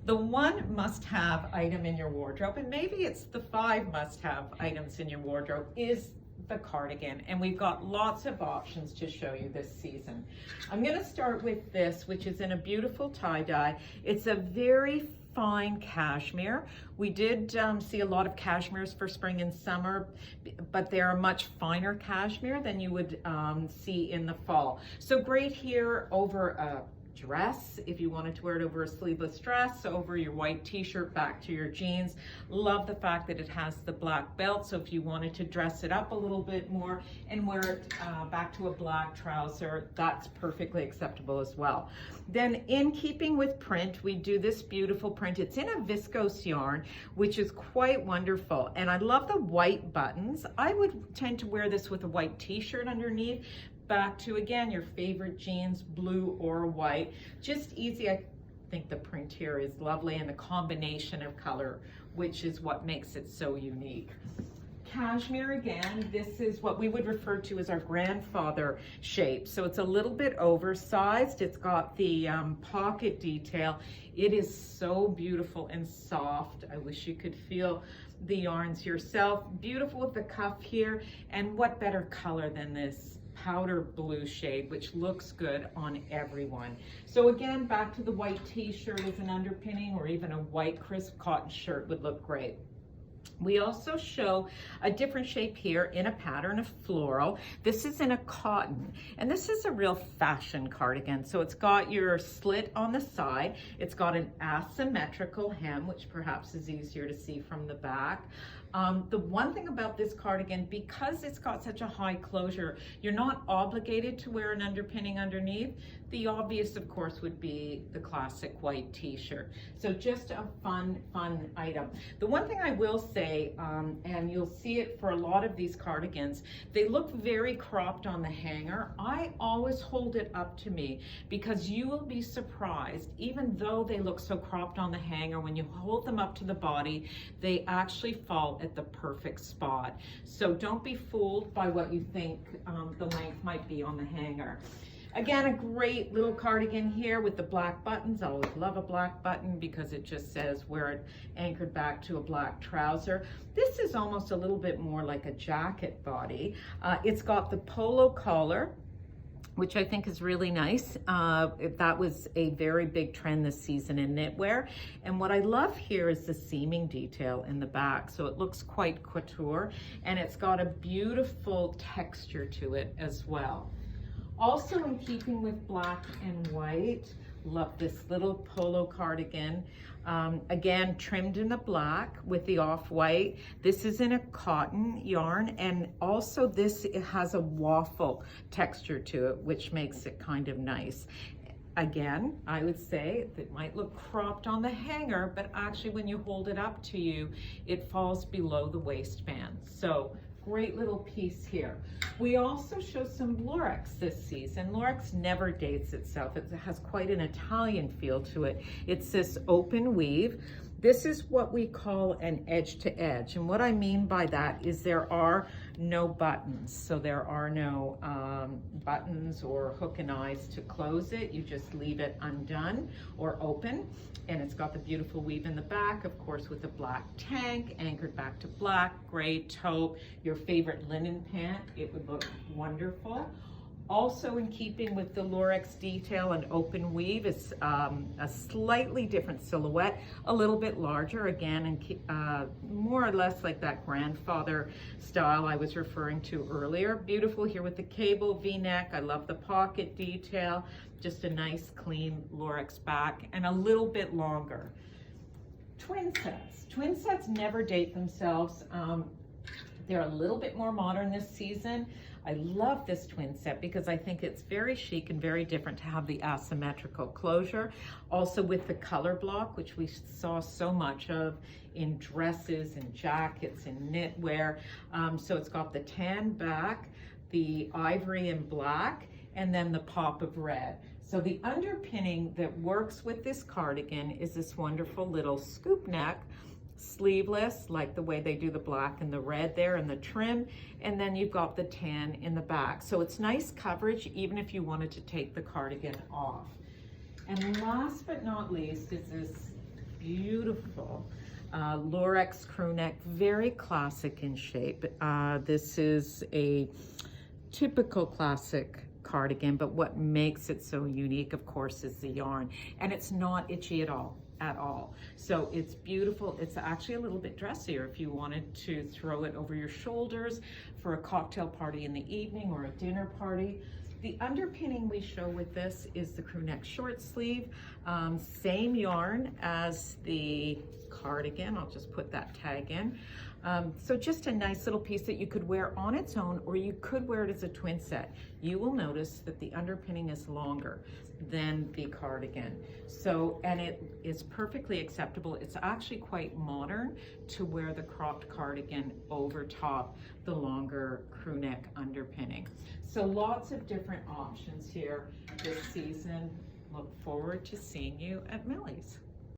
The one must-have item in your wardrobe, and maybe it's the 5 must-have items in your wardrobe, is the cardigan, and we've got lots of options to show you this season. I'm going to start with this, which is in a beautiful tie-dye. It's a very fine cashmere. We did see a lot of cashmeres for spring and summer, but they're a much finer cashmere than you would see in the fall. So great here over a dress, if you wanted to wear it over a sleeveless dress, over your white t-shirt, back to your jeans. Love the fact that it has the black belt, so if you wanted to dress it up a little bit more and wear it back to a black trouser, that's perfectly acceptable as well. Then in keeping with print, we do this beautiful print. It's in a viscose yarn, which is quite wonderful, and I love the white buttons. I would tend to wear this with a white t-shirt underneath, back to, again, your favorite jeans, blue or white. Just easy. I think the print here is lovely, and the combination of color, which is what makes it so unique. Cashmere, again, this is what we would refer to as our grandfather shape. So it's a little bit oversized. It's got the pocket detail. It is so beautiful and soft. I wish you could feel the yarns yourself. Beautiful with the cuff here, and what better color than this powder blue shade, which looks good on everyone. So again, back to the white t-shirt as an underpinning, or even a white crisp cotton shirt would look great. We also show a different shape here in a pattern of floral. This is in a cotton, and this is a real fashion cardigan. So it's got your slit on the side. It's got an asymmetrical hem, which perhaps is easier to see from the back. The one thing about this cardigan, because it's got such a high closure, you're not obligated to wear an underpinning underneath. The obvious, of course, would be the classic white t-shirt. So just a fun item. The one thing I will say, and you'll see it for a lot of these cardigans, they look very cropped on the hanger. I always hold it up to me, because you will be surprised, even though they look so cropped on the hanger, when you hold them up to the body, they actually fall at the perfect spot. So don't be fooled by what you think the length might be on the hanger. Again, a great little cardigan here with the black buttons. I always love a black button because it just says wear it anchored back to a black trouser. This is almost a little bit more like a jacket body. It's got the polo collar, which I think is really nice. That was a very big trend this season in knitwear. And what I love here is the seaming detail in the back. So it looks quite couture, and it's got a beautiful texture to it as well. Also in keeping with black and white, love this little polo cardigan. Again, trimmed in the black with the off-white. This is in a cotton yarn, and also this, it has a waffle texture to it, which makes it kind of nice. Again, I would say that might look cropped on the hanger, but actually when you hold it up to you, it falls below the waistband. So great little piece here. We also show some Lurex this season. Lurex never dates itself. It has quite an Italian feel to it. It's this open weave. This is what we call an edge to edge. And what I mean by that is there are no buttons. So there are no buttons or hook and eyes to close it. You just leave it undone or open. And it's got the beautiful weave in the back, of course, with the black tank anchored back to black, gray taupe, your favorite linen pant. It would look wonderful. Also in keeping with the Lurex detail and open weave is a slightly different silhouette, a little bit larger, again, and more or less like that grandfather style I was referring to earlier. Beautiful here with the cable V-neck. I love the pocket detail. Just a nice clean Lurex back, and a little bit longer. Twin sets. Twin sets never date themselves. They're a little bit more modern this season. I love this twin set because I think it's very chic and very different to have the asymmetrical closure. Also with the color block, which we saw so much of in dresses and jackets and knitwear. So it's got the tan back, the ivory and black, and then the pop of red. So the underpinning that works with this cardigan is this wonderful little scoop neck, sleeveless, like the way they do the black and the red there in the trim, and then you've got the tan in the back. So it's nice coverage even if you wanted to take the cardigan off. And last but not least is this beautiful Lurex crew neck, very classic in shape. This is a typical classic cardigan, but what makes it so unique, of course, is the yarn, and it's not itchy at all. So it's beautiful. It's actually a little bit dressier if you wanted to throw it over your shoulders for a cocktail party in the evening or a dinner party. The underpinning we show with this is the crew neck short sleeve, same yarn as the cardigan. I'll just put that tag in. So just a nice little piece that you could wear on its own, or you could wear it as a twin set. You will notice that the underpinning is longer than the cardigan. So, and it is perfectly acceptable. It's actually quite modern to wear the cropped cardigan over top the longer crew neck underpinning. So lots of different options here this season. Look forward to seeing you at Millie's.